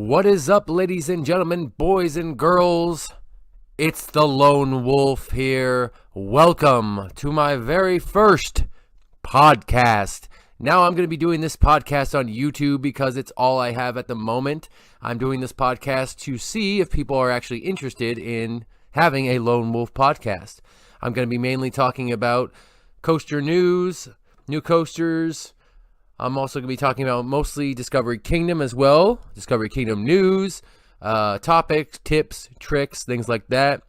What is up, ladies and gentlemen, boys and girls? It's the Lone Wolf here. Welcome to my very first podcast. Now I'm going to be doing this podcast on YouTube because it's all I have at the moment. I'm doing this podcast to see if people are actually interested in having a Lone Wolf podcast. I'm going to be mainly talking about coaster news, new coasters. I'm also going to be talking about mostly Discovery Kingdom as well, Discovery Kingdom news, topics, tips, tricks, things like that.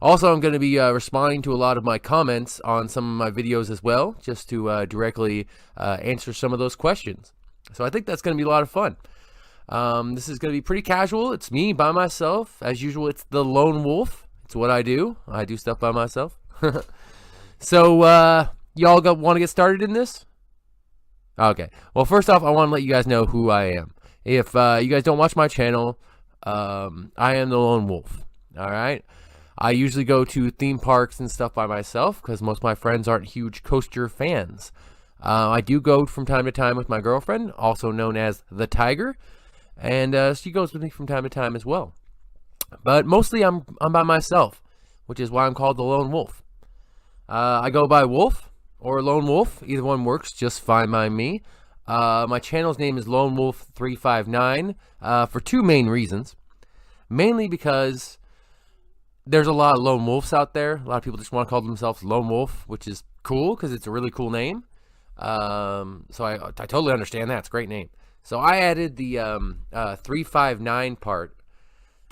Also, I'm going to be responding to a lot of my comments on some of my videos as well, just to directly answer some of those questions. So I think that's going to be a lot of fun. This is going to be pretty casual. It's me by myself. As usual, it's the Lone Wolf. It's what I do. I do stuff by myself. So y'all want to get started in this? Okay. Well, first off, I want to let you guys know who I am. If you guys don't watch my channel, I am the Lone Wolf. All right. I usually go to theme parks and stuff by myself because most of my friends aren't huge coaster fans. I do go from time to time with my girlfriend, also known as the Tiger, and she goes with me from time to time as well. But mostly I'm by myself, which is why I'm called the Lone Wolf. I go by Wolf or Lone Wolf. Either one works just fine by me. My channel's name is LoneWolf359 for two main reasons. Mainly because there's a lot of lone wolves out there. A lot of people just want to call themselves Lone Wolf, which is cool because it's a really cool name. So I totally understand that. It's a great name. So I added the 359 part,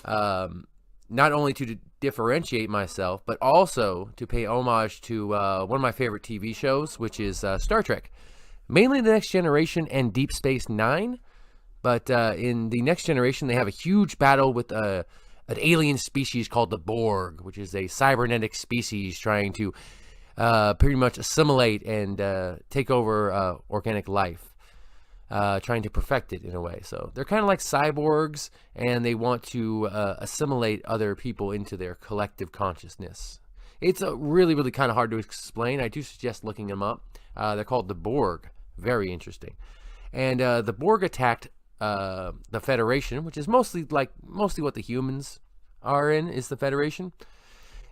not only to differentiate myself, but also to pay homage to one of my favorite TV shows, which is Star Trek. Mainly The Next Generation and Deep Space Nine. But in The Next Generation, they have a huge battle with an alien species called the Borg, which is a cybernetic species trying to pretty much assimilate and take over organic life. Trying to perfect it in a way. So they're kind of like cyborgs, and they want to assimilate other people into their collective consciousness. It's really, really kind of hard to explain. I do suggest looking them up. They're called the Borg. Very interesting. And the Borg attacked the Federation, which is mostly what the humans are in, is the Federation.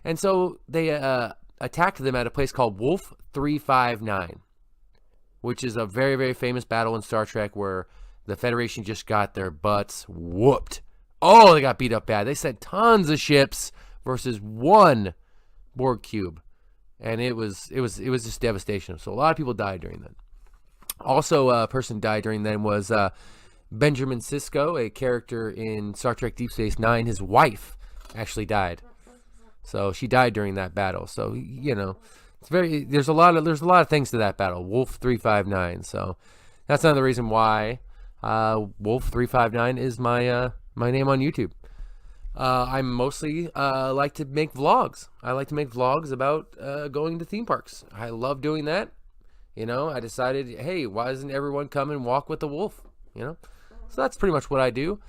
And so they attacked them at a place called Wolf 359. Which is a very, very famous battle in Star Trek where the Federation just got their butts whooped. Oh, they got beat up bad. They sent tons of ships versus one Borg cube, and it was just devastation. So a lot of people died during that. Also, a person died during that was Benjamin Sisko, a character in Star Trek Deep Space Nine. His wife actually died, so she died during that battle. So there's a lot of things to that battle. Wolf 359. So that's another reason why Wolf 359 is my name on YouTube. I mostly like to make vlogs. I like to make vlogs about going to theme parks. I love doing that. I decided, hey, why doesn't everyone come and walk with the wolf? So that's pretty much what I do.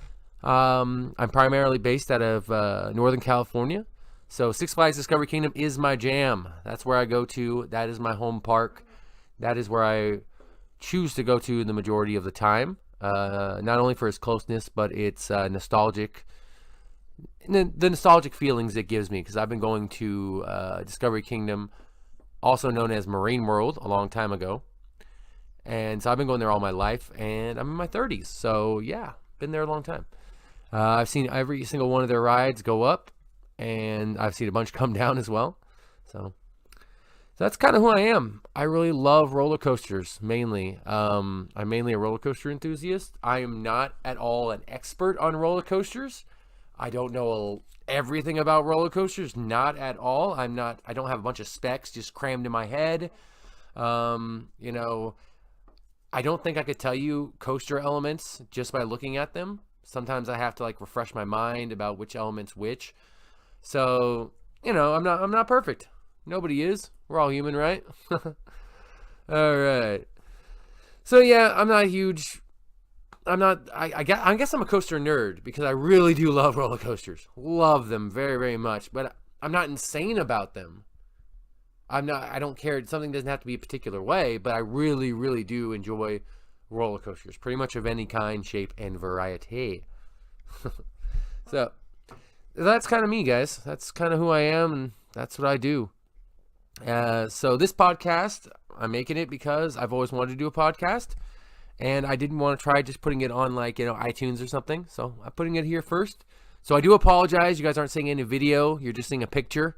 I'm primarily based out of Northern California. So Six Flags Discovery Kingdom is my jam. That's where I go to. That is my home park. That is where I choose to go to the majority of the time. Not only for its closeness, but its nostalgic. The nostalgic feelings it gives me, because I've been going to Discovery Kingdom, also known as Marine World, a long time ago. And so I've been going there all my life, and I'm in my 30s. So yeah, been there a long time. I've seen every single one of their rides go up. And I've seen a bunch come down as well. So that's kind of who I am. I really love roller coasters, mainly. I'm mainly a roller coaster enthusiast. I am not at all an expert on roller coasters. I don't know everything about roller coasters, not at all. I don't have a bunch of specs just crammed in my head. I don't think I could tell you coaster elements just by looking at them. Sometimes I have to refresh my mind about which element's which. So, I'm not perfect. Nobody is. We're all human, right? All right. So yeah, I guess I'm a coaster nerd because I really do love roller coasters. Love them very, very much, but I'm not insane about them. I don't care. Something doesn't have to be a particular way, but I really, really do enjoy roller coasters, pretty much of any kind, shape, and variety. So that's kind of me, guys. That's kind of who I am, and that's what I do. So this podcast, I'm making it because I've always wanted to do a podcast, and I didn't want to try just putting it on iTunes or something. So I'm putting it here first. So I do apologize. You guys aren't seeing any video. You're just seeing a picture.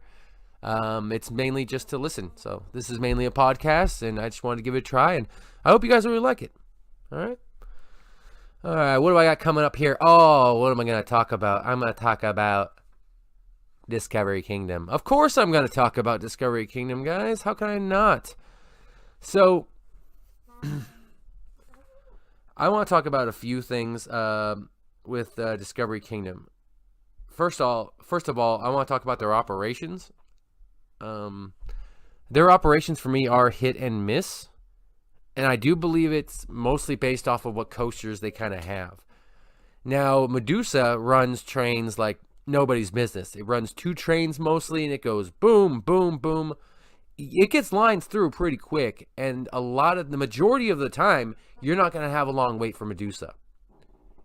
It's mainly just to listen. So this is mainly a podcast, and I just wanted to give it a try, and I hope you guys really like it. All right. What do I got coming up here? Oh, what am I going to talk about? I'm going to talk about Discovery Kingdom. Of course I'm going to talk about Discovery Kingdom, guys. How can I not? So, I want to talk about a few things with Discovery Kingdom. First of all, I want to talk about their operations. Their operations for me are hit and miss. And I do believe it's mostly based off of what coasters they kind of have. Now, Medusa runs trains like nobody's business. It runs 2 trains mostly, and it goes boom, boom, boom. It gets lines through pretty quick, and the majority of the time, you're not going to have a long wait for Medusa.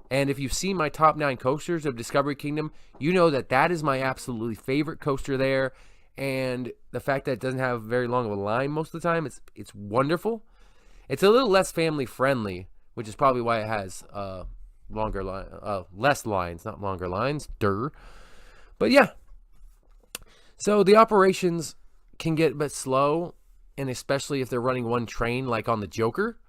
And if you've seen my top 9 coasters of Discovery Kingdom, you know that is my absolutely favorite coaster there. And the fact that it doesn't have very long of a line most of the time, it's wonderful. It's a little less family friendly, which is probably why it has less lines, not longer lines. But yeah. So the operations can get a bit slow, and especially if they're running one train like on the Joker.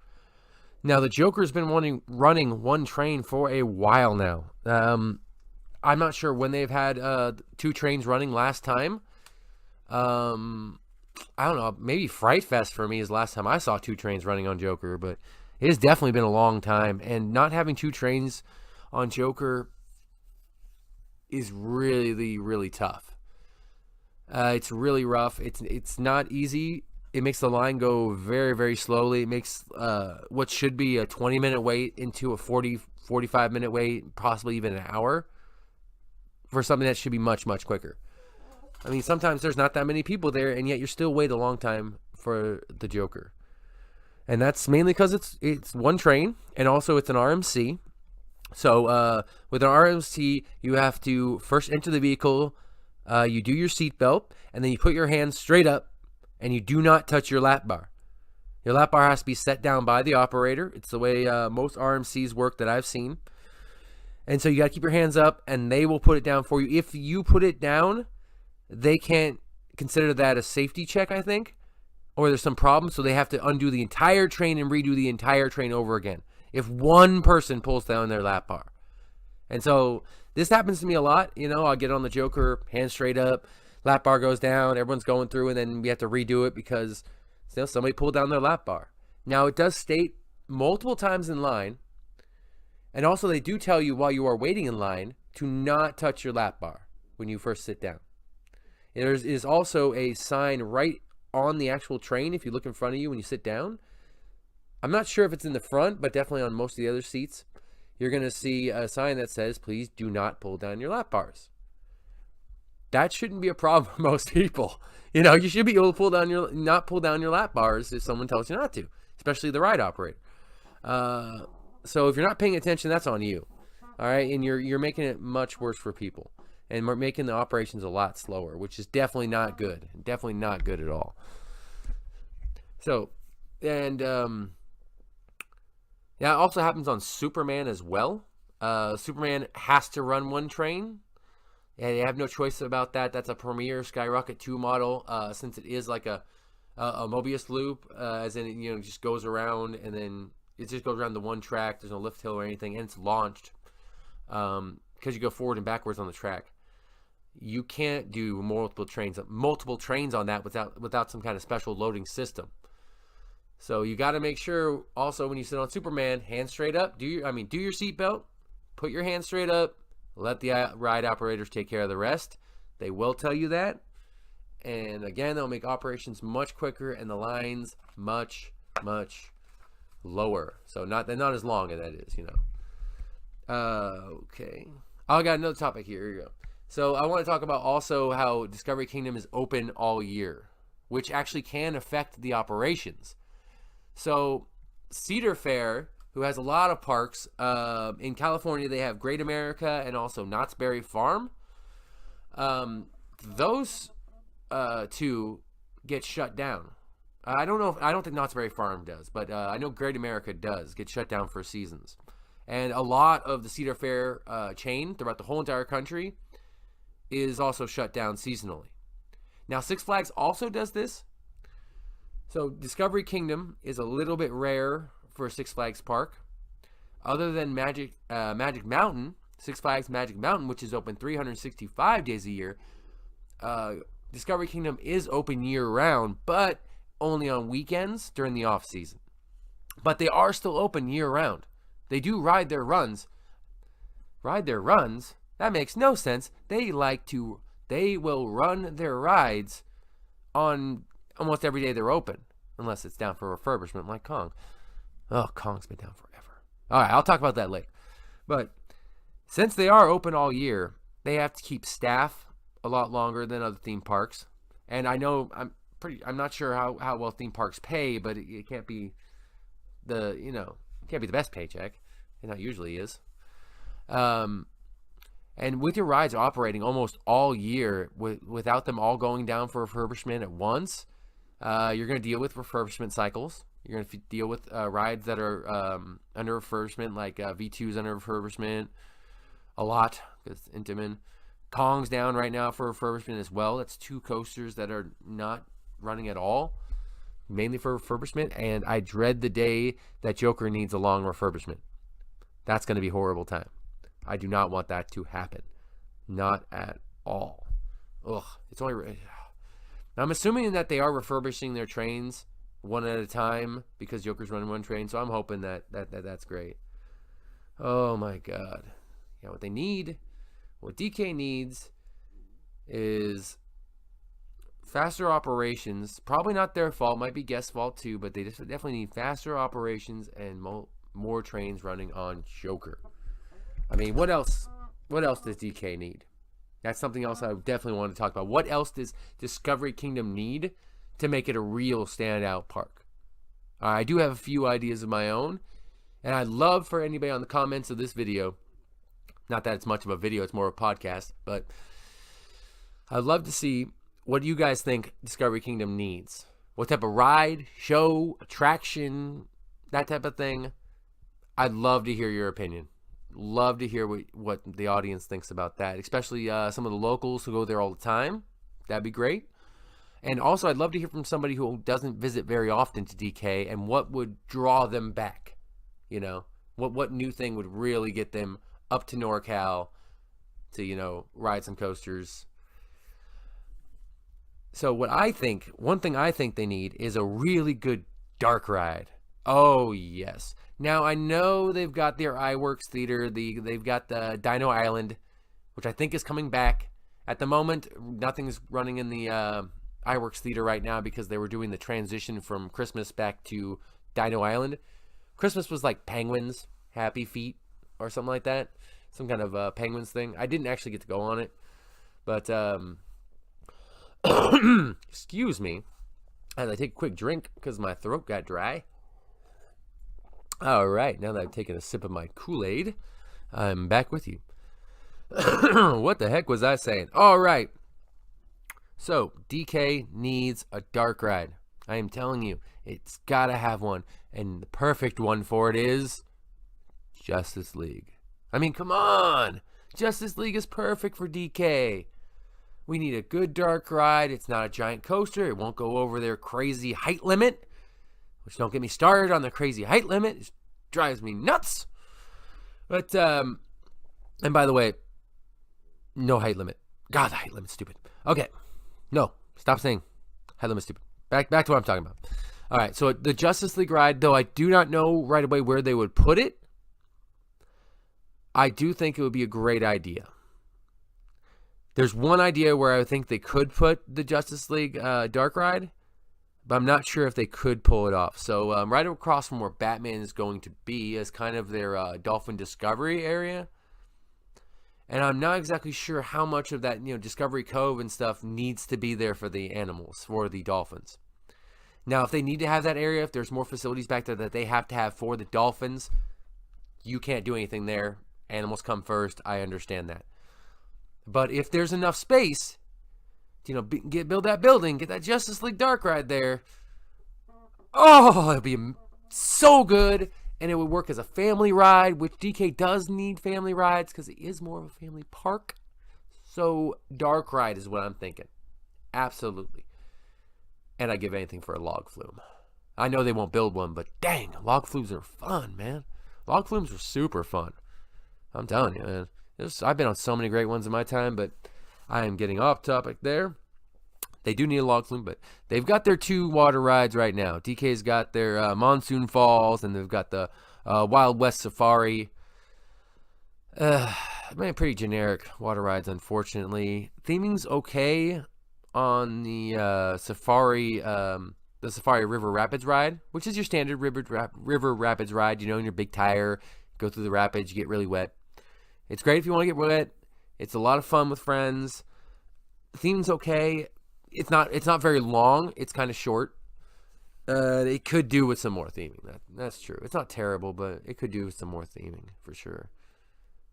Now the Joker's been running one train for a while now. I'm not sure when they've had 2 trains running last time. I don't know, maybe Fright Fest for me is the last time I saw 2 trains running on Joker, but it has definitely been a long time, and not having 2 trains on Joker is really, really tough. It's really rough. It's not easy. It makes the line go very, very slowly. It makes what should be a 20-minute wait into a 45-minute wait, possibly even an hour, for something that should be much, much quicker. I mean, sometimes there's not that many people there, and yet you're still wait a long time for the Joker. And that's mainly because it's one train, and also it's an RMC. So with an RMC, you have to first enter the vehicle, you do your seatbelt, and then you put your hands straight up, and you do not touch your lap bar. Your lap bar has to be set down by the operator. It's the way most RMCs work that I've seen. And so you got to keep your hands up, and they will put it down for you. If you put it down, they can't consider that a safety check, I think, or there's some problem, so they have to undo the entire train and redo the entire train over again if one person pulls down their lap bar. And so this happens to me a lot. I'll get on the Joker, hands straight up, lap bar goes down, everyone's going through, and then we have to redo it because somebody pulled down their lap bar. Now, it does state multiple times in line, and also they do tell you while you are waiting in line to not touch your lap bar when you first sit down. There is also a sign right on the actual train if you look in front of you when you sit down. I'm not sure if it's in the front, but definitely on most of the other seats, you're going to see a sign that says, please do not pull down your lap bars. That shouldn't be a problem for most people. You should be able to not pull down your lap bars if someone tells you not to, especially the ride operator. So if you're not paying attention, that's on you. All right, and you're making it much worse for people. And we're making the operations a lot slower, which is definitely not good. Definitely not good at all. So, and yeah, it also happens on Superman as well. Superman has to run one train. And they have no choice about that. That's a Premier Skyrocket 2 model, since it is like a Mobius loop, as in it just goes around, and then it just goes around the one track. There's no lift hill or anything, and it's launched because you go forward and backwards on the track. You can't do multiple trains on that without some kind of special loading system. So you got to make sure also when you sit on Superman, hands straight up. Do your seatbelt, put your hands straight up, let the ride operators take care of the rest. They will tell you that, and again, they'll make operations much quicker and the lines much, much lower. So they're not as long as that is, Okay. I got another topic here. Here you go. So I want to talk about also how Discovery Kingdom is open all year, which actually can affect the operations. So Cedar Fair, who has a lot of parks. In California, they have Great America and also Knott's Berry Farm. Those two get shut down. I don't think Knott's Berry Farm does, but I know Great America does get shut down for seasons. And a lot of the Cedar Fair chain throughout the whole entire country is also shut down seasonally. Now, Six Flags also does this. So Discovery Kingdom is a little bit rare for Six Flags Park. Other than Magic Mountain, Six Flags Magic Mountain, which is open 365 days a year, Discovery Kingdom is open year-round, but only on weekends during the off-season. But they are still open year-round. They do ride their runs. Ride their runs? That makes no sense. They will run their rides on almost every day they're open, unless it's down for refurbishment like Kong. Oh, Kong's been down forever. All right, I'll talk about that later. But since they are open all year, they have to keep staff a lot longer than other theme parks. And I know I'm not sure how well theme parks pay, but it can't be the best paycheck. And that usually is. And with your rides operating almost all year without them all going down for refurbishment at once, you're going to deal with refurbishment cycles. You're going to deal with rides that are under refurbishment, like V2's under refurbishment a lot because Intamin. Kong's down right now for refurbishment as well. That's 2 coasters that are not running at all, mainly for refurbishment. And I dread the day that Joker needs a long refurbishment. That's going to be a horrible time. I do not want that to happen. Not at all. Ugh. It's only. Now, I'm assuming that they are refurbishing their trains one at a time because Joker's running one train. So I'm hoping that's great. Oh my God. Yeah, what they need, what DK needs is faster operations. Probably not their fault. Might be guest fault too, but they just definitely need faster operations and more trains running on Joker. I mean, what else does DK need? That's something else I definitely want to talk about. What else does Discovery Kingdom need to make it a real standout park? I do have a few ideas of my own, and I'd love for anybody on the comments of this video, not that it's much of a video, it's more of a podcast, but I'd love to see what you guys think Discovery Kingdom needs. What type of ride, show, attraction, that type of thing. I'd love to hear your opinion. Love to hear what the audience thinks about that, especially some of the locals who go there all the time. That'd be great. And also, I'd love to hear from somebody who doesn't visit very often to DK and what would draw them back. You know, what new thing would really get them up to NorCal to, ride some coasters. So one thing I think they need is a really good dark ride. Oh, yes. Now, I know they've got their iWorks Theater. They've got the Dino Island, which I think is coming back. At the moment, nothing's running in the iWorks Theater right now because they were doing the transition from Christmas back to Dino Island. Christmas was like Penguins, Happy Feet, or something like that. Some kind of Penguins thing. I didn't actually get to go on it. But, excuse me, as I take a quick drink because my throat got dry. All right, now that I've taken a sip of my Kool-Aid, I'm back with you. What the heck was I saying? All right. So, DK needs a dark ride. I am telling you, it's got to have one. And the perfect one for it is Justice League. I mean, come on. Justice League is perfect for DK. We need a good dark ride. It's not a giant coaster. It won't go over their crazy height limit. Which, don't get me started on the crazy height limit. It drives me nuts. But, and by the way, no height limit. God, the height limit's stupid. Okay. No. Stop saying height limit's stupid. Back to what I'm talking about. All right. So, the Justice League ride, though I do not know right away where they would put it, I do think it would be a great idea. There's one idea where I think they could put the Justice League dark ride, but I'm not sure if they could pull it off. So right across from where Batman is going to be is kind of their Dolphin Discovery area. And I'm not exactly sure how much of that, Discovery Cove and stuff needs to be there for the animals, for the dolphins. Now, if they need to have that area, if there's more facilities back there that they have to have for the dolphins, you can't do anything there. Animals come first. I understand that. But if there's enough space, build that building, get that Justice League Dark Ride there. Oh, it'd be so good. And it would work as a family ride, which DK does need family rides because it is more of a family park. So Dark Ride is what I'm thinking. Absolutely. And I'd give anything for a log flume. I know they won't build one, but dang, log flumes are fun, man. Log flumes are super fun. I'm telling you, man. I've been on so many great ones in my time, but I am getting off topic there. They do need a log flume, but they've got their 2 water rides right now. DK's got their Monsoon Falls, and they've got the Wild West Safari. Pretty generic water rides, unfortunately. Theming's okay on the Safari River Rapids ride, which is your standard River Rapids ride. In your big tire, go through the rapids, you get really wet. It's great if you want to get wet. It's a lot of fun with friends. Theming's okay. It's not very long. It's kind of short. It could do with some more theming. That's true. It's not terrible, but it could do with some more theming for sure.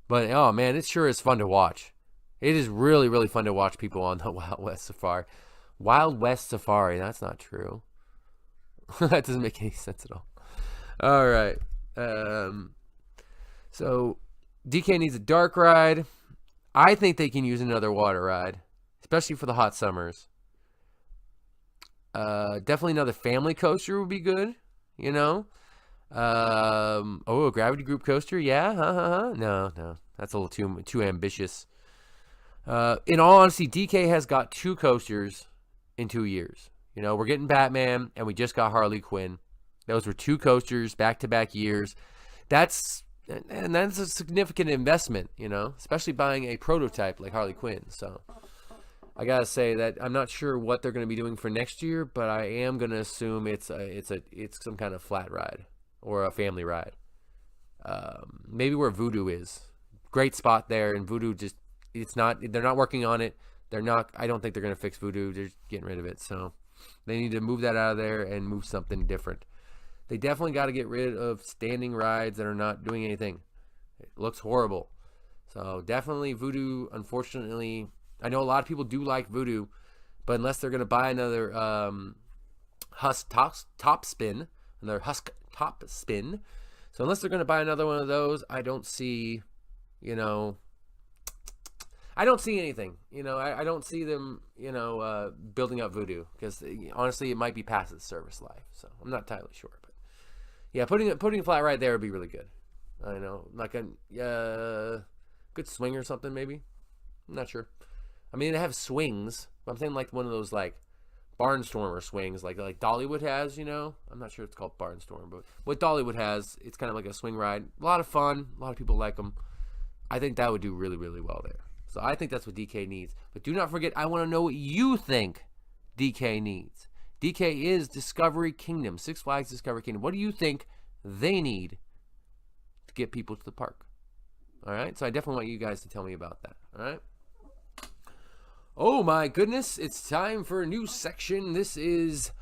But oh man, it sure is fun to watch. It is really, really fun to watch people on the Wild West Safari. Wild West Safari. That's not true. That doesn't make any sense at all. All right. So DK needs a dark ride. I think they can use another water ride, especially for the hot summers. Definitely another family coaster would be good, a gravity group coaster, yeah, no, that's a little too ambitious. In all honesty, DK has got 2 coasters in 2 years. We're getting Batman, and we just got Harley Quinn. Those were 2 coasters back-to-back years. That's a significant investment, especially buying a prototype like Harley Quinn. So I gotta say that I'm not sure what they're going to be doing for next year, but I am going to assume it's some kind of flat ride or a family ride. Maybe where Voodoo is. Great spot there, and Voodoo they're not working on it. I don't think they're going to fix Voodoo. They're just getting rid of it. So they need to move that out of there and move something different. They definitely got to get rid of standing rides that are not doing anything. It looks horrible. So definitely Voodoo, unfortunately. I know a lot of people do like Voodoo, but unless they're going to buy another Husk top spin, so unless they're going to buy another one of those, I don't see, I don't see anything. I don't see them, building up Voodoo because honestly, it might be past its service life. So I'm not entirely sure, but yeah, putting a flat right there would be really good. I know, like a good swing or something, maybe. I'm not sure. I mean, they have swings, but I'm saying like one of those like Barnstormer swings, like Dollywood has. I'm not sure it's called Barnstorm, but what Dollywood has, it's kind of like a swing ride. A lot of fun. A lot of people like them. I think that would do really, really well there. So I think that's what DK needs. But do not forget, I want to know what you think DK needs. DK is Discovery Kingdom, Six Flags Discovery Kingdom. What do you think they need to get people to the park? All right. So I definitely want you guys to tell me about that. All right. Oh my goodness, it's time for a new section. This is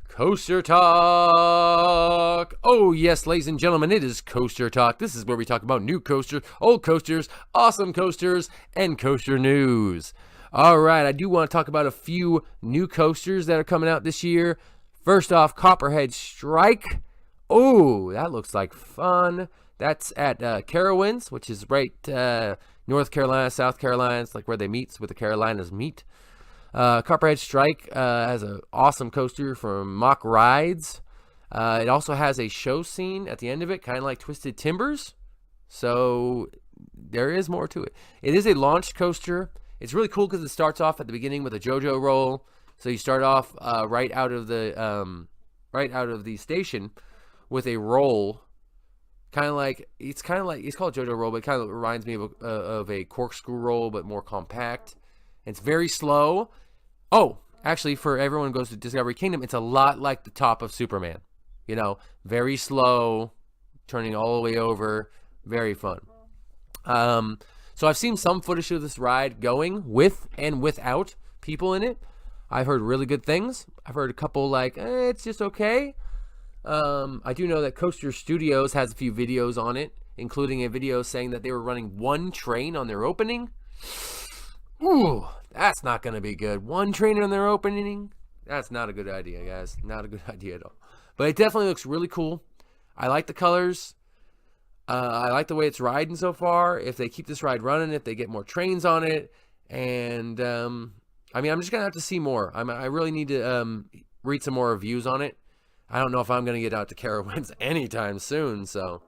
Coaster Talk. Oh yes, ladies and gentlemen, it is Coaster Talk. This is where we talk about new coasters, old coasters, awesome coasters, and coaster news. All right, I do want to talk about a few new coasters that are coming out this year. First off, Copperhead Strike. Oh, that looks like fun. That's at Carowinds, which is right North Carolina, South Carolina. It's like where they meet, where the Carolinas meet. Copperhead Strike has an awesome coaster from Mock Rides. It also has a show scene at the end of it, kind of like Twisted Timbers. So there is more to it. It is a launched coaster. It's really cool because it starts off at the beginning with a JoJo roll. So you start off right out of the station with a roll. It's called JoJo roll, but it kind of reminds me of a corkscrew roll, but more compact. It's very slow. Oh, actually, for everyone who goes to Discovery Kingdom, it's a lot like the top of Superman. Very slow, turning all the way over. Very fun. So I've seen some footage of this ride going with and without people in it. I've heard really good things. I've heard a couple like, it's just okay. I do know that Coaster Studios has a few videos on it, including a video saying that they were running one train on their opening. Ooh, that's not going to be good. One train on their opening? That's not a good idea, guys. Not a good idea at all. But it definitely looks really cool. I like the colors. I like the way it's riding so far. If they keep this ride running, if they get more trains on it, and I'm just gonna have to see more. I really need to read some more reviews on it. I don't know if I'm gonna get out to Carowinds anytime soon. So,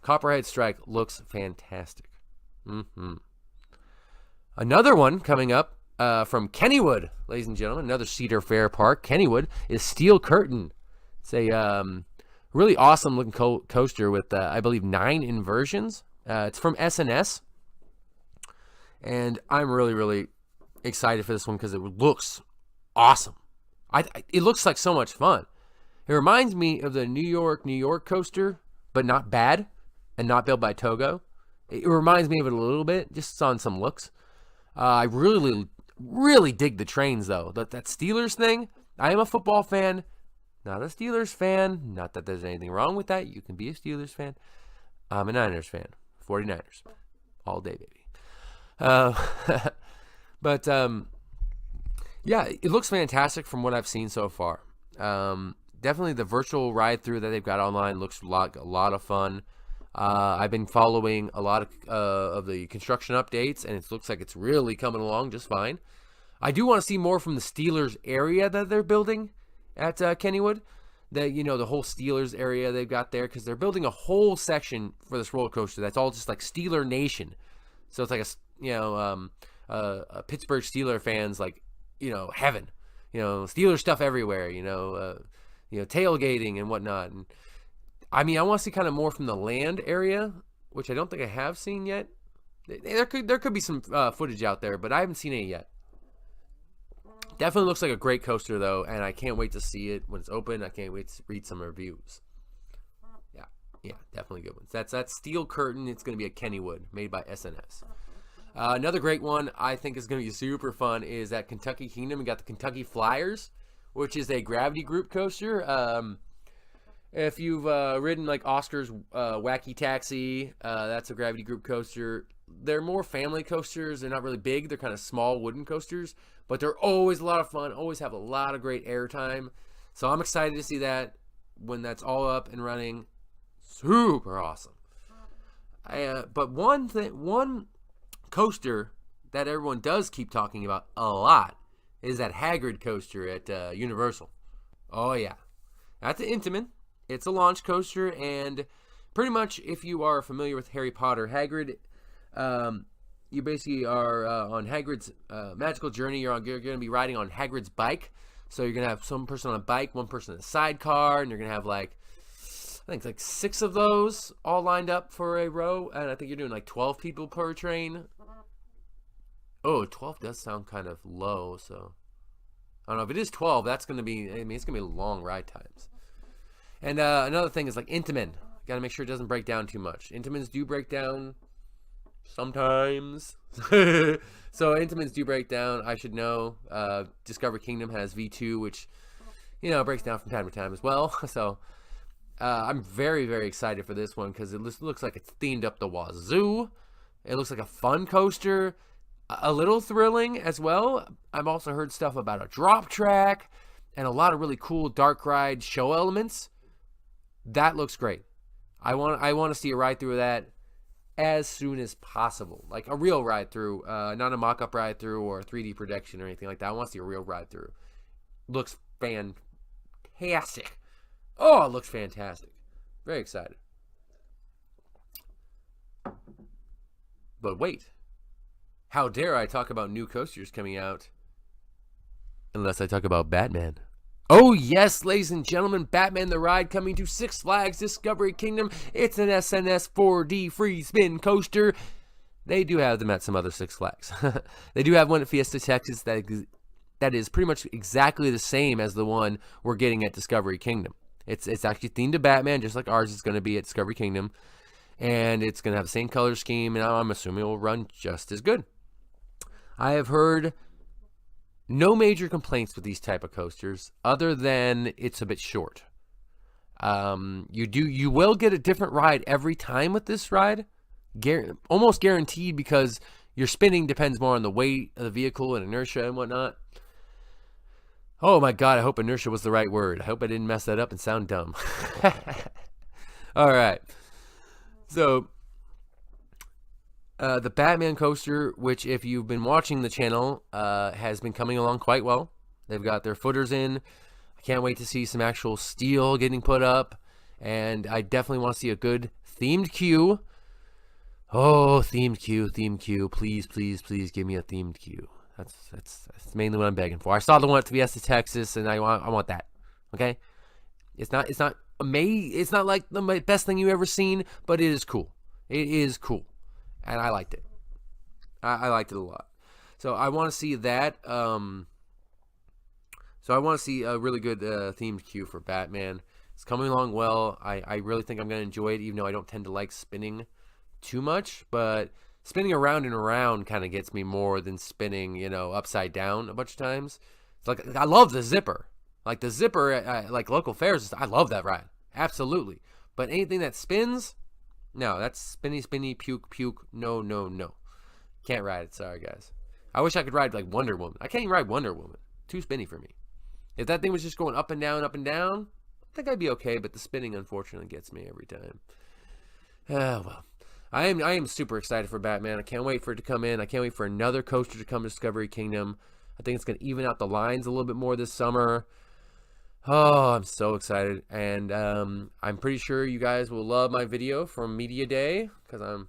Copperhead Strike looks fantastic. Another one coming up from Kennywood, ladies and gentlemen. Another Cedar Fair park. Kennywood is Steel Curtain. It's a really awesome looking coaster with, I believe, 9 inversions. It's from S&S. And I'm really, really excited for this one because it looks awesome. It looks like so much fun. It reminds me of the New York coaster, but not bad and not built by Togo. It reminds me of it a little bit, just on some looks. I really, really dig the trains, though. That Steelers thing, I am a football fan. Not a Steelers fan. Not that there's anything wrong with that. You can be a Steelers fan. I'm a Niners fan. 49ers. All day, baby. But yeah, it looks fantastic from what I've seen so far. Definitely the virtual ride through that they've got online looks a lot of fun. I've been following a lot of the construction updates, and it looks like it's really coming along just fine. I do want to see more from the Steelers area that they're building at Kennywood. The whole Steelers area they've got there, because they're building a whole section for this roller coaster that's all just like Steeler Nation. So it's like a Pittsburgh Steeler fans, like, heaven, Steeler stuff everywhere, tailgating and whatnot. And I want to see kind of more from the land area, which I don't think I have seen yet. There could be some footage out there, but I haven't seen it yet. Definitely looks like a great coaster, though, and I can't wait to see it when it's open. I can't wait to read some reviews. Yeah, definitely good ones. That's Steel Curtain. It's going to be at Kennywood, made by S&S. Another great one I think is going to be super fun is at Kentucky Kingdom. We got the Kentucky Flyers, which is a gravity group coaster. If you've ridden like Oscar's Wacky Taxi, that's a gravity group coaster. They're more family coasters. They're not really big. They're kind of small wooden coasters, but they're always a lot of fun. Always have a lot of great airtime. So I'm excited to see that when that's all up and running. Super awesome. But one coaster that everyone does keep talking about a lot is that Hagrid coaster at Universal. Oh yeah, that's an Intamin. It's a launch coaster, and pretty much if you are familiar with Harry Potter, Hagrid, you basically are on Hagrid's magical journey. You're going to be riding on Hagrid's bike. So you're going to have some person on a bike, one person in a sidecar, and you're going to have I think 6 of those all lined up for a row. And I think you're doing like 12 people per train. Oh, 12 does sound kind of low. So I don't know if it is 12. That's going to be, it's going to be long ride times. And another thing is like Intamin. Got to make sure it doesn't break down too much. Intamins do break down sometimes. So Intamins do break down. I should know. Discovery Kingdom has V2, which, breaks down from time to time as well. So I'm very, very excited for this one because it looks like it's themed up the wazoo. It looks like a fun coaster. A little thrilling as well. I've also heard stuff about a drop track and a lot of really cool dark ride show elements. That looks great. I want to see a ride through of that as soon as possible. Like a real ride through, not a mock-up ride through or a 3D projection or anything like that. I want to see a real ride through. Looks fantastic. Oh, it looks fantastic. Very excited. But wait. How dare I talk about new coasters coming out unless I talk about Batman. Oh yes, ladies and gentlemen, Batman the Ride coming to Six Flags Discovery Kingdom. It's an S&S 4D free spin coaster. They do have them at some other Six Flags. They do have one at Fiesta, Texas that is pretty much exactly the same as the one we're getting at Discovery Kingdom. It's actually themed to Batman, just like ours is going to be at Discovery Kingdom. And it's going to have the same color scheme, and I'm assuming it will run just as good. I have heard No major complaints with these type of coasters other than it's a bit short. You will get a different ride every time with this ride, almost guaranteed, because your spinning depends more on the weight of the vehicle and inertia and whatnot. Oh my God, I hope inertia was the right word. I hope I didn't mess that up and sound dumb. All right. So, the Batman coaster, which if you've been watching the channel, has been coming along quite well. They've got their footers in. I can't wait to see some actual steel getting put up. And I definitely want to see a good themed queue. Oh, themed queue. Please, please, please give me a themed queue. That's mainly what I'm begging for. I saw the one at Fiesta, Texas, and I want that. Okay? It's not amazing. It's not like the best thing you've ever seen, but it is cool. It is cool. And I liked it. I liked it a lot. So I want to see that. So I want to see a really good themed queue for Batman. It's coming along well. I really think I'm going to enjoy it, even though I don't tend to like spinning too much. But spinning around and around kind of gets me more than spinning, upside down a bunch of times. It's like, I love the zipper. Like the zipper at like local fairs, I love that ride. Absolutely. But anything that spins, no, that's spinny, puke. No. Can't ride it. Sorry, guys. I wish I could ride like Wonder Woman. I can't even ride Wonder Woman. Too spinny for me. If that thing was just going up and down, I think I'd be okay. But the spinning, unfortunately, gets me every time. Well, I am super excited for Batman. I can't wait for it to come in. I can't wait for another coaster to come to Discovery Kingdom. I think it's going to even out the lines a little bit more this summer. Oh, I'm so excited. And I'm pretty sure you guys will love my video from Media Day, because I'm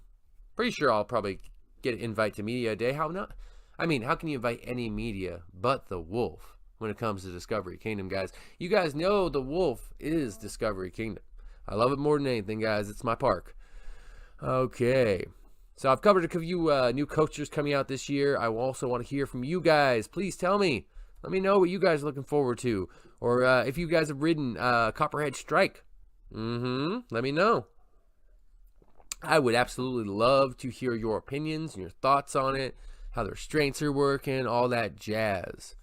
pretty sure I'll probably get an invite to Media Day. How not? I mean, how can you invite any media but the Wolf when it comes to Discovery Kingdom, guys? You guys know the Wolf is Discovery Kingdom. I love it more than anything, guys. It's my park. Okay. So I've covered a few new coasters coming out this year. I also want to hear from you guys. Please tell me. Let me know what you guys are looking forward to. Or if you guys have ridden Copperhead Strike. Let me know. I would absolutely love to hear your opinions and your thoughts on it. How the restraints are working. All that jazz.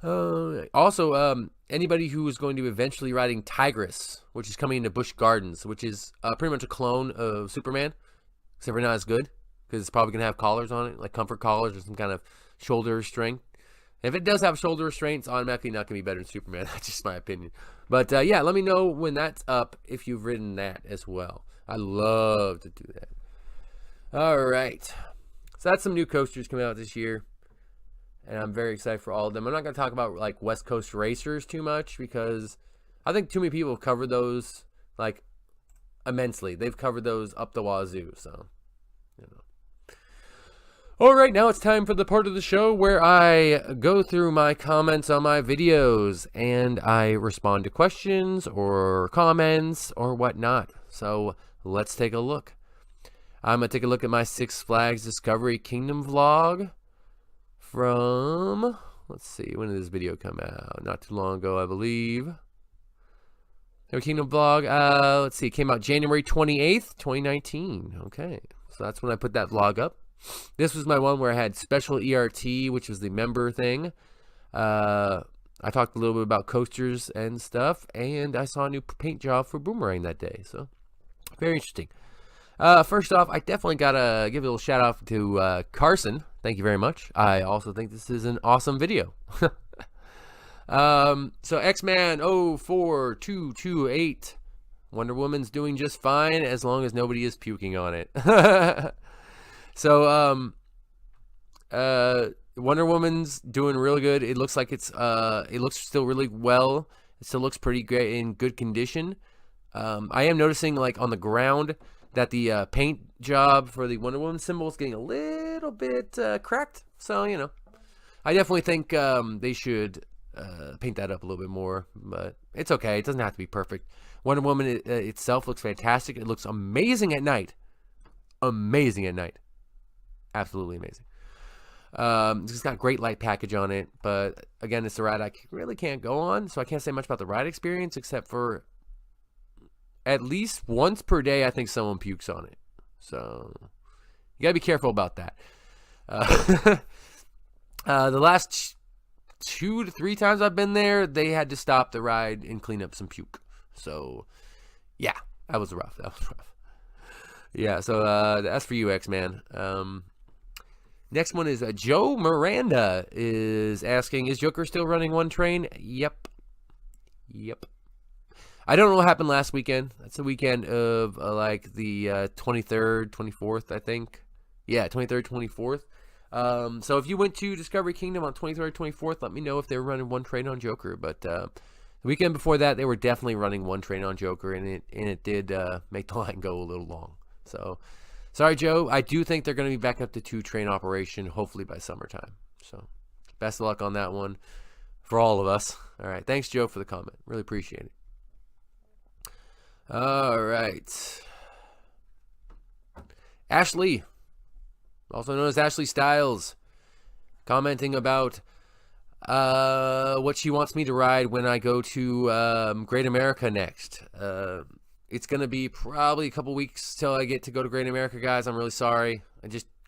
Also, anybody who is going to eventually riding Tigress, which is coming into Busch Gardens, which is pretty much a clone of Superman. Except for not as good. Because it's probably going to have collars on it. Like comfort collars or some kind of shoulder restraint. If it does have shoulder restraints, automatically not going to be better than Superman. That's just my opinion. But yeah, let me know when that's up if you've ridden that as well. I love to do that. All right. So that's some new coasters coming out this year. And I'm very excited for all of them. I'm not going to talk about like West Coast Racers too much, because I think too many people have covered those like immensely. They've covered those up the wazoo. So, All right, now it's time for the part of the show where I go through my comments on my videos and I respond to questions or comments or whatnot. So let's take a look. I'm going to take a look at my Six Flags Discovery Kingdom vlog from, let's see, when did this video come out? Not too long ago, I believe. Discovery Kingdom vlog, let's see, it came out January 28th, 2019. Okay, so that's when I put that vlog up. This was my one where I had special ERT, which was the member thing. I talked a little bit about coasters and stuff, and I saw a new paint job for Boomerang that day, so very interesting. First off, I definitely gotta give a little shout out to Carson. Thank you very much. I also think this is an awesome video. So X-Man 04228, Wonder Woman's doing just fine as long as nobody is puking on it. So, Wonder Woman's doing really good. It looks like it looks still really well. It still looks pretty great, in good condition. I am noticing, like, on the ground that the paint job for the Wonder Woman symbol is getting a little bit cracked. So, I definitely think they should paint that up a little bit more. But it's okay. It doesn't have to be perfect. Wonder Woman itself looks fantastic. It looks amazing at night. Amazing at night. Absolutely amazing. It's got a great light package on it, but again, it's a ride I really can't go on, so I can't say much about the ride experience except for at least once per day I think someone pukes on it. So you gotta be careful about that. The last 2 to 3 times I've been there, they had to stop the ride and clean up some puke. So, yeah, that was rough. Yeah, so that's for you, X-Man. Next one is Joe Miranda is asking, is Joker still running one train? Yep. I don't know what happened last weekend. That's the weekend of like the 23rd, 24th, I think. Yeah, 23rd, 24th. So if you went to Discovery Kingdom on 23rd, 24th, let me know if they were running one train on Joker. But the weekend before that, they were definitely running one train on Joker, and it did make the line go a little long. So, sorry, Joe. I do think they're going to be back up to 2-train operation, hopefully by summertime. So, best of luck on that one for all of us. All right. Thanks, Joe, for the comment. Really appreciate it. All right. Ashley, also known as Ashley Styles, commenting about what she wants me to ride when I go to Great America next. It's going to be probably a couple weeks till I get to go to Great America, guys. I'm really sorry.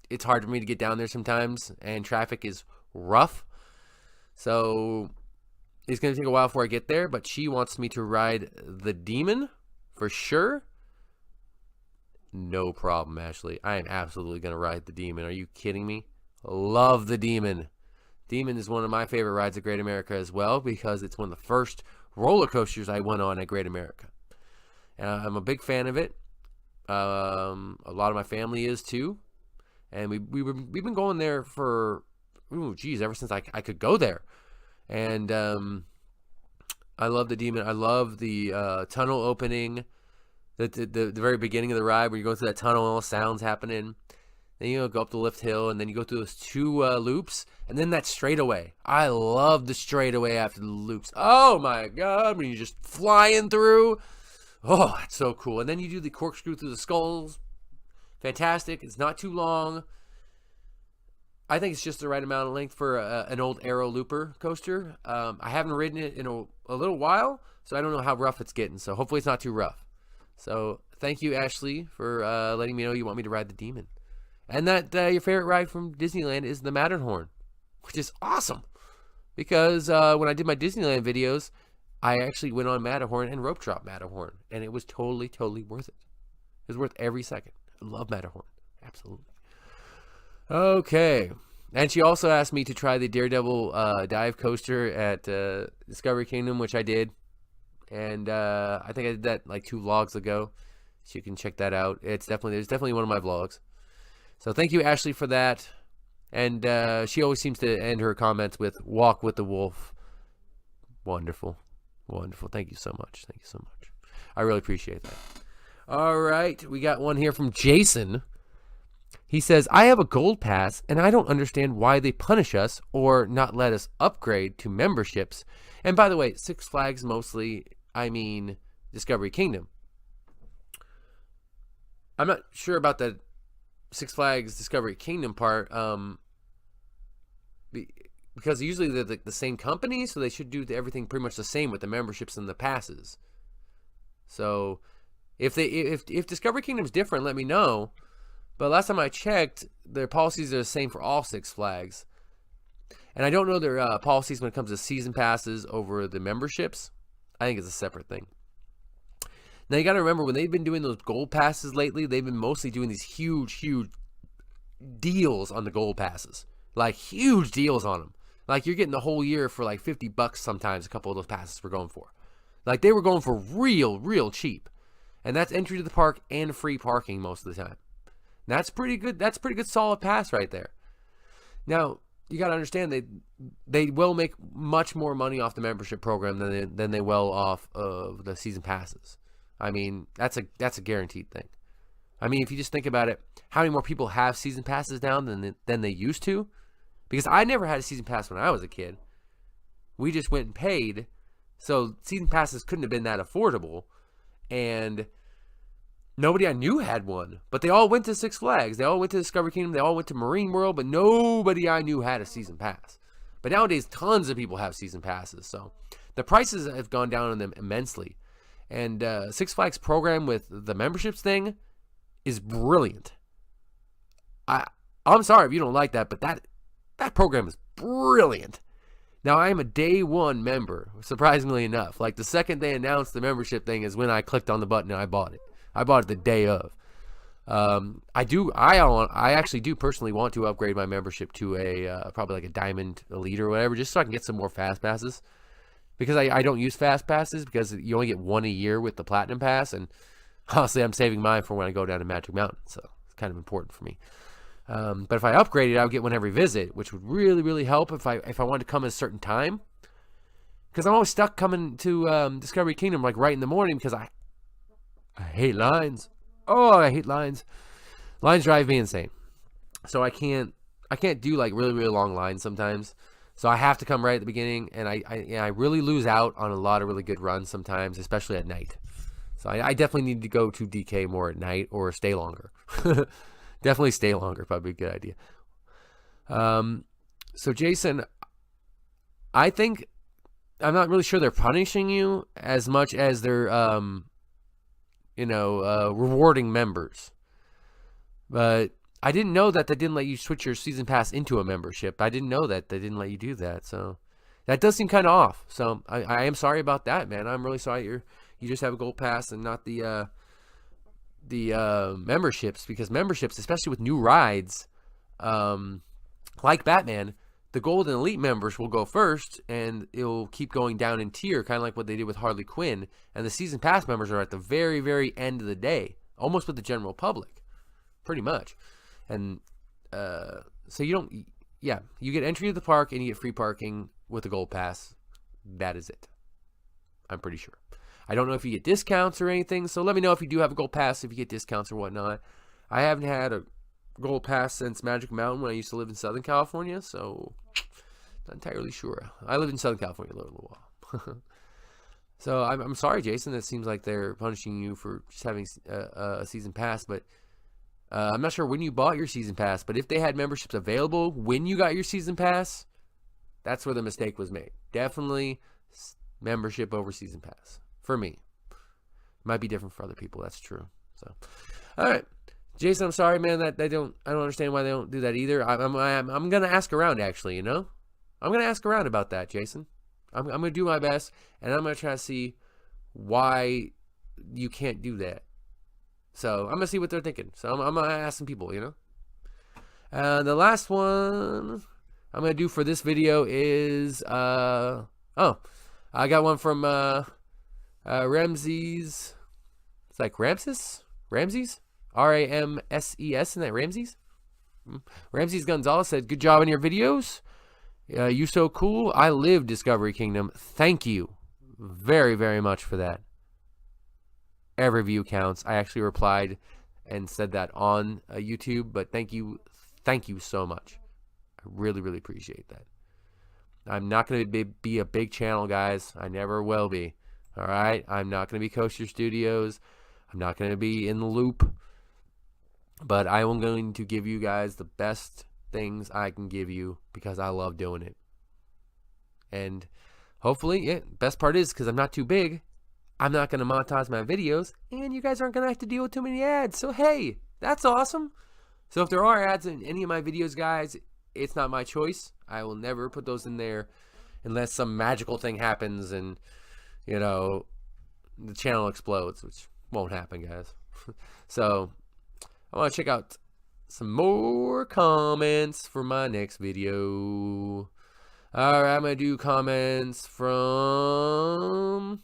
It's hard for me to get down there sometimes, and traffic is rough. So it's going to take a while before I get there, but she wants me to ride the Demon for sure. No problem, Ashley. I am absolutely going to ride the Demon. Are you kidding me? Love the Demon. Demon is one of my favorite rides at Great America as well, because it's one of the first roller coasters I went on at Great America. I'm a big fan of it. A lot of my family is too, and we've been going there for ever since I could go there. And I love the Demon. I love the tunnel opening, the very beginning of the ride where you go through that tunnel and all the sounds happening. Then you go up the lift hill, and then you go through those 2 loops, and then that straightaway. I love the straightaway after the loops. Oh my God, when you're just flying through. Oh, that's so cool. And then you do the corkscrew through the skulls. Fantastic. It's not too long. I think it's just the right amount of length for an old Aero Looper coaster. I haven't ridden it in a little while, so I don't know how rough it's getting. So hopefully it's not too rough. So thank you, Ashley, for letting me know you want me to ride the Demon. And that your favorite ride from Disneyland is the Matterhorn, which is awesome. Because when I did my Disneyland videos, I actually went on Matterhorn and rope drop Matterhorn, and it was totally worth it. It was worth every second. I love Matterhorn. Absolutely. Okay. And she also asked me to try the Daredevil dive coaster at Discovery Kingdom, which I did. And I think I did that like 2 vlogs ago. So you can check that out. It's definitely one of my vlogs. So thank you, Ashley, for that. And she always seems to end her comments with "Walk with the Wolf." Wonderful. Thank you so much. I really appreciate that. All right. We got one here from Jason. He says, I have a gold pass, and I don't understand why they punish us or not let us upgrade to memberships. And by the way, Six Flags mostly, I mean Discovery Kingdom. I'm not sure about the Six Flags Discovery Kingdom part, because usually they're the same company, so they should do everything pretty much the same with the memberships and the passes. So if Discovery Kingdom's different, let me know. But last time I checked, their policies are the same for all Six Flags. And I don't know their policies when it comes to season passes over the memberships. I think it's a separate thing. Now, you got to remember, when they've been doing those gold passes lately, they've been mostly doing these huge deals on the gold passes. Like, huge deals on them. Like, you're getting the whole year for like $50 sometimes, a couple of those passes were going for. Like, they were going for real cheap. And that's entry to the park and free parking most of the time. And that's pretty good. That's a pretty good solid pass right there. Now, you got to understand, they will make much more money off the membership program than they will off of the season passes. I mean, that's a guaranteed thing. I mean, if you just think about it, how many more people have season passes now than they used to? Because I never had a season pass when I was a kid. We just went and paid, so season passes couldn't have been that affordable, and nobody I knew had one. But they all went to Six Flags. They all went to Discovery Kingdom. They all went to Marine World, but nobody I knew had a season pass. But nowadays, tons of people have season passes, so the prices have gone down on them immensely. And Six Flags program with the memberships thing is brilliant. I'm sorry if you don't like that, but That program is brilliant. Now, I am a day one member, surprisingly enough. Like, the second they announced the membership thing is when I clicked on the button and I bought it. I bought it the day of. I actually do personally want to upgrade my membership to a probably like a Diamond Elite or whatever, just so I can get some more Fast Passes. Because I don't use Fast Passes because you only get one a year with the Platinum Pass, and honestly, I'm saving mine for when I go down to Magic Mountain, so it's kind of important for me. But if I upgraded, I would get one every visit, which would really, really help if I wanted to come at a certain time. Because I'm always stuck coming to Discovery Kingdom like right in the morning because I hate lines. Oh, I hate lines. Lines drive me insane. So I can't do like really, really long lines sometimes. So I have to come right at the beginning, and I really lose out on a lot of really good runs sometimes, especially at night. So I definitely need to go to DK more at night or stay longer. Definitely stay longer, probably a good idea. So Jason, I think I'm not really sure they're punishing you as much as they're rewarding members. But I didn't know that they didn't let you switch your season pass into a membership. I didn't know that they didn't let you do that. So that does seem kind of off. So I am sorry about that, man. I'm really sorry you just have a gold pass and not the memberships, because memberships, especially with new rides, like Batman, the gold and elite members will go first, and it'll keep going down in tier, kind of like what they did with Harley Quinn. And the season pass members are at the very, very end of the day, almost with the general public, pretty much. And so you get entry to the park and you get free parking with a gold pass. That is it. I'm pretty sure. I don't know if you get discounts or anything, so let me know if you do have a gold pass, if you get discounts or whatnot. I haven't had a gold pass since Magic Mountain when I used to live in Southern California, so not entirely sure. I lived in Southern California a little while. So I'm sorry, Jason. It seems like they're punishing you for just having a season pass, but I'm not sure when you bought your season pass, but if they had memberships available when you got your season pass, that's where the mistake was made. Definitely membership over season pass. For me. It might be different for other people. That's true. So, all right, Jason, I'm sorry, man, that I don't understand why they don't do that either. I'm gonna ask around, actually. I'm gonna ask around about that, Jason. I'm gonna do my best, and I'm gonna try to see why you can't do that. So I'm gonna see what they're thinking. So I'm gonna ask some people. The last one I'm gonna do for this video is I got one from Ramses. It's like Ramses? Ramses? R-A-M-S-E-S, isn't that Ramses? Ramses Gonzalez said, good job on your videos. You so cool. I live Discovery Kingdom. Thank you very, very much for that. Every view counts. I actually replied and said that on YouTube, but thank you so much. I really, really appreciate that. I'm not going to be a big channel, guys. I never will be. All right? I'm not going to be Coaster Studios. I'm not going to be in the loop. But I am going to give you guys the best things I can give you because I love doing it. And hopefully, best part is because I'm not too big, I'm not going to monetize my videos, and you guys aren't going to have to deal with too many ads. So, hey, that's awesome. So if there are ads in any of my videos, guys, it's not my choice. I will never put those in there unless some magical thing happens and, the channel explodes, which won't happen, guys. So I want to check out some more comments for my next video. All right, I'm going to do comments from...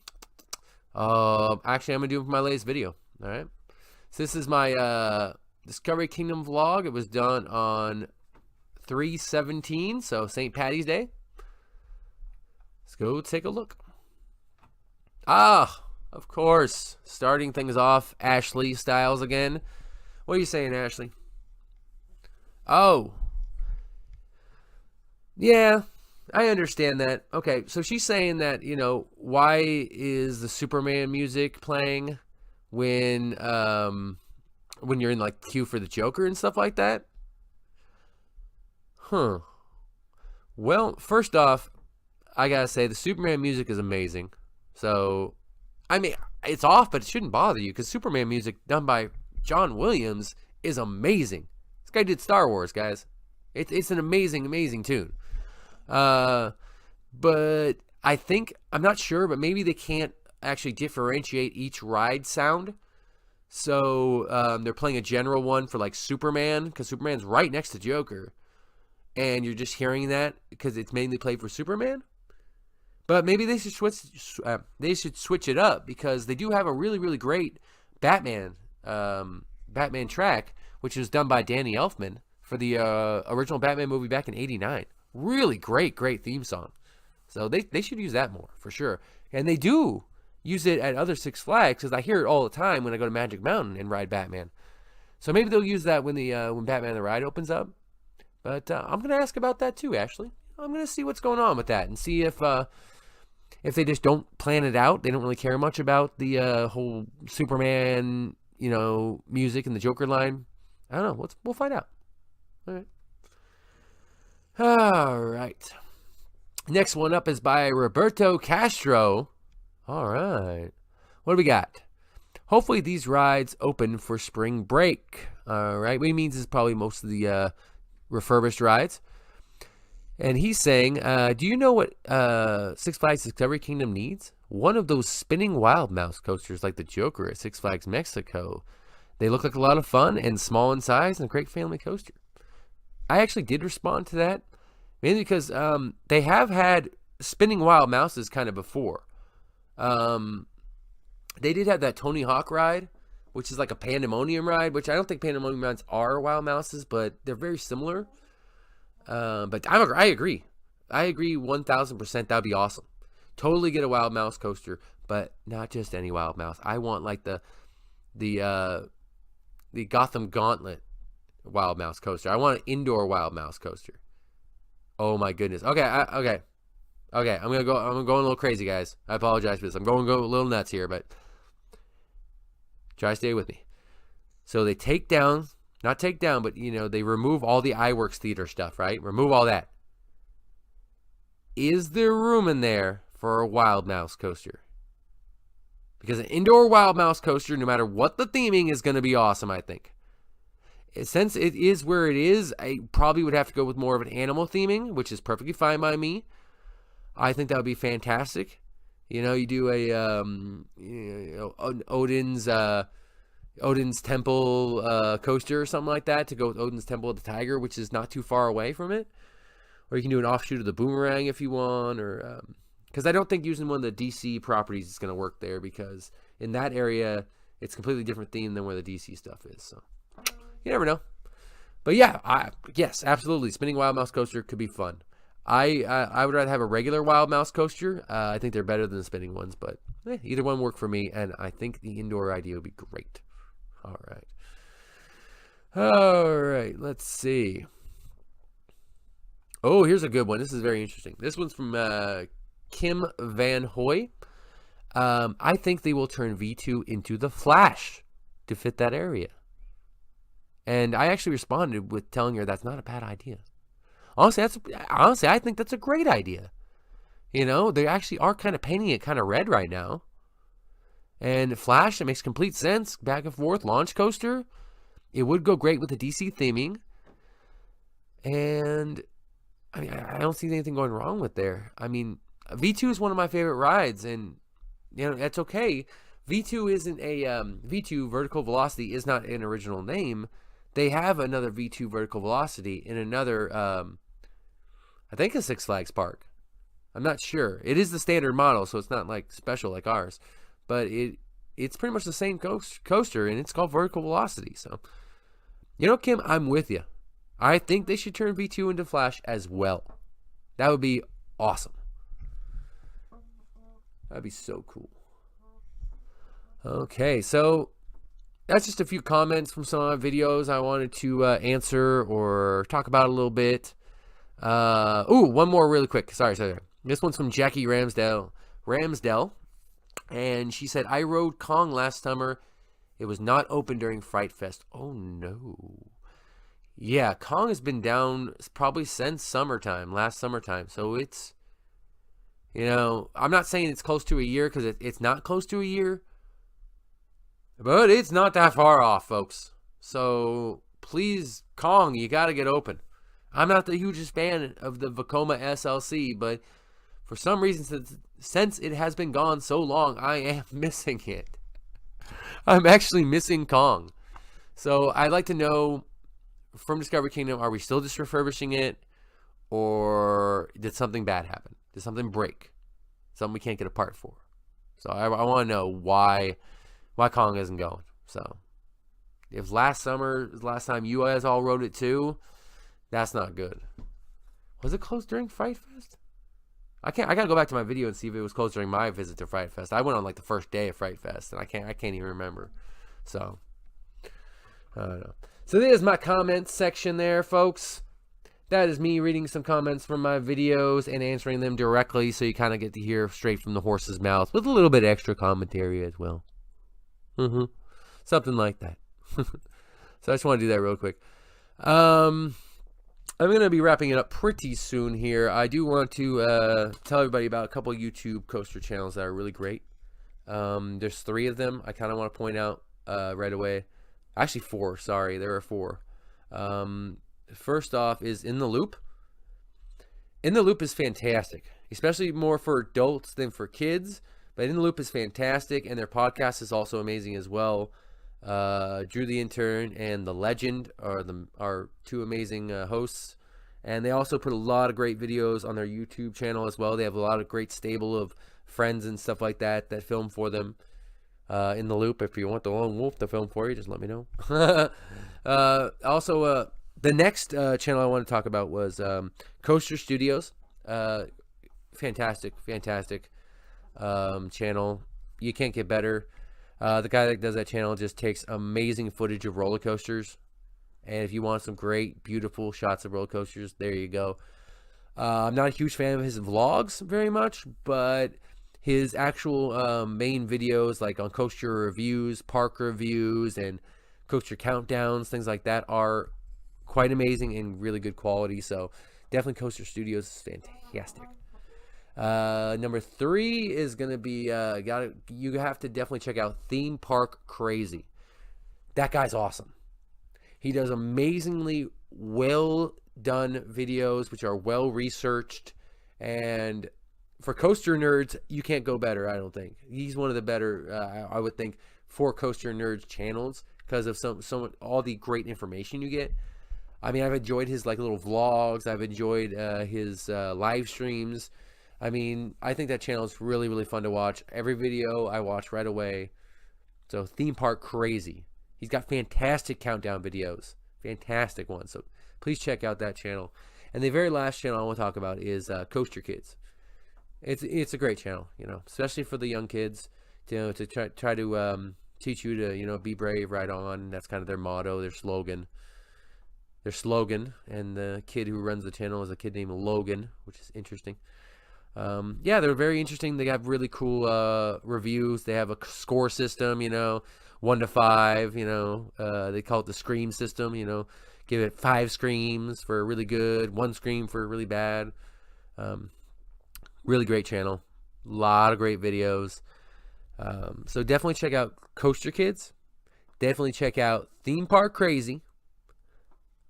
actually, I'm going to do them for my latest video. All right. So this is my Discovery Kingdom vlog. It was done on 3/17, so St. Patty's Day. Let's go take a look. Of course. Starting things off, Ashley Styles again. What are you saying, Ashley? Oh. Yeah, I understand that. Okay, so she's saying that, why is the Superman music playing when you're in like queue for the Joker and stuff like that? Huh. Well, first off, I gotta say the Superman music is amazing. So, I mean, it's off, but it shouldn't bother you because Superman music done by John Williams is amazing. This guy did Star Wars, guys. It's an amazing, amazing tune. But I'm not sure, but maybe they can't actually differentiate each ride sound. So they're playing a general one for like Superman, because Superman's right next to Joker. And you're just hearing that because it's mainly played for Superman. But maybe they should switch it up, because they do have a really, really great Batman track, which was done by Danny Elfman for the original Batman movie back in '89. Really great theme song. So they should use that more for sure. And they do use it at other Six Flags, because I hear it all the time when I go to Magic Mountain and ride Batman. So maybe they'll use that when Batman the Ride opens up. But I'm gonna ask about that too, Ashley. I'm gonna see what's going on with that and see if they just don't plan it out. They don't really care much about the whole Superman, music and the Joker line. I don't know. We'll find out. All right. Next one up is by Roberto Castro. All right. What do we got? Hopefully these rides open for spring break. All right. What he means is probably most of the refurbished rides. And he's saying, do you know what Six Flags Discovery Kingdom needs? One of those spinning Wild Mouse coasters like the Joker at Six Flags Mexico. They look like a lot of fun and small in size and a great family coaster. I actually did respond to that, mainly because they have had spinning Wild Mouses kind of before. They did have that Tony Hawk ride, which is like a Pandemonium ride, which I don't think Pandemonium rides are Wild Mouses, but they're very similar. But I agree. I agree 1,000%. That'd be awesome. Totally get a Wild Mouse coaster, but not just any Wild Mouse. I want like the Gotham Gauntlet Wild Mouse coaster. I want an indoor Wild Mouse coaster. Oh my goodness. Okay. I'm going a little crazy, guys. I apologize for this. I'm going a little nuts here, but try to stay with me. So they not take down, but they remove all the iWorks Theater stuff, right? Remove all that. Is there room in there for a Wild Mouse coaster? Because an indoor Wild Mouse coaster, no matter what the theming, is going to be awesome, I think. Since it is where it is, I probably would have to go with more of an animal theming, which is perfectly fine by me. I think that would be fantastic. You do Odin's Temple coaster or something like that to go with Odin's Temple of the Tiger, which is not too far away from it. Or you can do an offshoot of the Boomerang if you want, or because I don't think using one of the DC properties is going to work there, because in that area it's completely different theme than where the DC stuff is. So you never know. But yeah, yes, absolutely. Spinning Wild Mouse coaster could be fun. I would rather have a regular Wild Mouse coaster. I think they're better than the spinning ones, but either one worked for me, and I think the indoor idea would be great. All right. Let's see. Oh, here's a good one. This is very interesting. This one's from Kim Van Hoy. I think they will turn V2 into the Flash to fit that area. And I actually responded with telling her that's not a bad idea. Honestly, I think that's a great idea. They actually are kind of painting it kind of red right now. And Flash, it makes complete sense. Back and forth, launch coaster. It would go great with the DC theming. And, I don't see anything going wrong with there. V2 is one of my favorite rides, and, that's okay. V2 isn't V2, Vertical Velocity, is not an original name. They have another V2 Vertical Velocity in another, I think a Six Flags park. I'm not sure. It is the standard model, so it's not like special like ours. But it's pretty much the same coaster, and it's called Vertical Velocity. So, Kim, I'm with you. I think they should turn V2 into Flash as well. That would be awesome. That'd be so cool. Okay, so that's just a few comments from some of my videos I wanted to answer or talk about a little bit. One more really quick. Sorry. This one's from Jackie Ramsdell. And she said, I rode Kong last summer. It was not open during Fright Fest. Oh, no. Yeah, Kong has been down probably since last summertime. So it's, I'm not saying it's close to a year, because it's not close to a year. But it's not that far off, folks. So please, Kong, you got to get open. I'm not the hugest fan of the Vekoma SLC, but for some reason, since it has been gone so long, I am missing it. I'm actually missing Kong. So I'd like to know from Discovery Kingdom, are we still just refurbishing it? Or did something bad happen? Did something break? Something we can't get a part for? So I want to know why Kong isn't going. So if last summer, last time you guys all rode it too, that's not good. Was it closed during Fright Fest? I gotta go back to my video and see if it was closed during my visit to Fright Fest. I went on like the first day of Fright Fest, and I can't even remember. So I don't know. So there's my comments section there, folks. That is me reading some comments from my videos and answering them directly, so you kind of get to hear straight from the horse's mouth with a little bit extra commentary as well. Something like that. So I just want to do that real quick. I'm going to be wrapping it up pretty soon here. I do want to tell everybody about a couple of YouTube coaster channels that are really great. There's 3 of them I kind of want to point out right away. Actually 4, sorry. There are 4. First off is In the Loop. In the Loop is fantastic, especially more for adults than for kids. But In the Loop is fantastic, and their podcast is also amazing as well. Drew the Intern and The Legend are 2 amazing hosts, and they also put a lot of great videos on their YouTube channel as well. They have a lot of great stable of friends and stuff like that film for them. In the Loop, if you want the Lone Wolf to film for you, just let me know. Also, the next channel I want to talk about was Coaster Studios. Fantastic channel. You can't get better. The guy that does that channel just takes amazing footage of roller coasters, and if you want some great, beautiful shots of roller coasters, there you go. I'm not a huge fan of his vlogs very much, but his actual main videos, like on coaster reviews, park reviews, and coaster countdowns, things like that, are quite amazing and really good quality. So definitely Coaster Studios is fantastic. Number 3 is gonna be you have to definitely check out Theme Park Crazy. That guy's awesome. He does amazingly well done videos, which are well researched, and for coaster nerds, you can't go better. I don't think he's one of the better. I would think for coaster nerds channels, because of all the great information you get. I mean, I've enjoyed his like little vlogs. I've enjoyed his live streams. I mean, I think that channel is really, really fun to watch. Every video I watch right away. So Theme Park Crazy. He's got fantastic countdown videos. Fantastic ones. So please check out that channel. And the very last channel I want to talk about is Coaster Kids. It's a great channel, especially for the young kids, to try to teach you to, be brave, ride on. That's kind of their motto, their slogan. And the kid who runs the channel is a kid named Logan, which is interesting. Yeah, they're very interesting. They have really cool reviews. They have a score system, 1 to 5. They call it the scream system. Give it 5 screams for really good, 1 scream for really bad. Really great channel. A lot of great videos. So definitely check out Coaster Kids. Definitely check out Theme Park Crazy.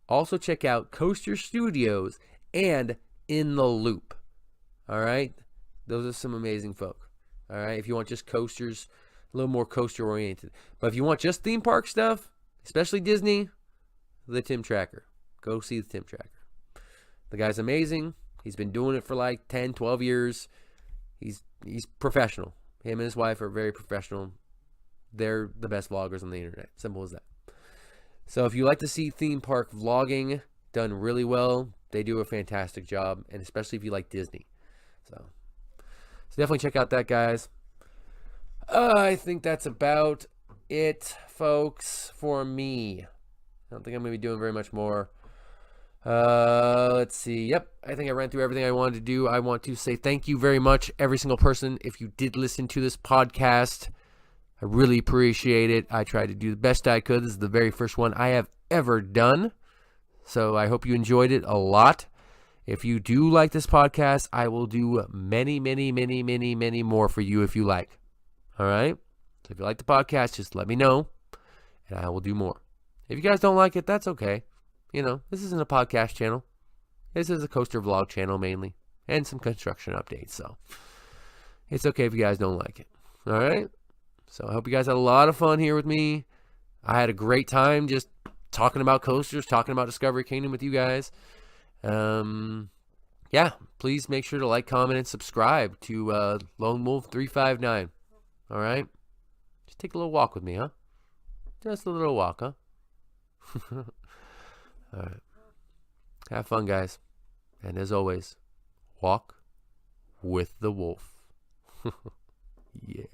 Also check out Coaster Studios and In the Loop. All right? Those are some amazing folk. All right? If you want just coasters, a little more coaster oriented. But if you want just theme park stuff, especially Disney, the Tim Tracker. Go see the Tim Tracker. The guy's amazing. He's been doing it for like 10, 12 years. He's professional. Him and his wife are very professional. They're the best vloggers on the internet. Simple as that. So if you like to see theme park vlogging done really well, they do a fantastic job. And especially if you like Disney. So definitely check out that, guys. I think that's about it, folks, for me. I don't think I'm going to be doing very much more. Let's see. Yep, I think I ran through everything I wanted to do. I want to say thank you very much, every single person, if you did listen to this podcast. I really appreciate it. I tried to do the best I could. This is the very first one I have ever done. So I hope you enjoyed it a lot. If you do like this podcast, I will do many, many, many, many, many more for you if you like. All right? So if you like the podcast, just let me know, and I will do more. If you guys don't like it, that's okay. This isn't a podcast channel. This is a coaster vlog channel mainly, and some construction updates, so it's okay if you guys don't like it. All right? So I hope you guys had a lot of fun here with me. I had a great time just talking about coasters, talking about Discovery Kingdom with you guys. Yeah, please make sure to like, comment, and subscribe to LoneWolf359. All right? Just take a little walk with me, huh? Just a little walk, huh? All right. Have fun, guys. And as always, walk with the wolf. Yeah.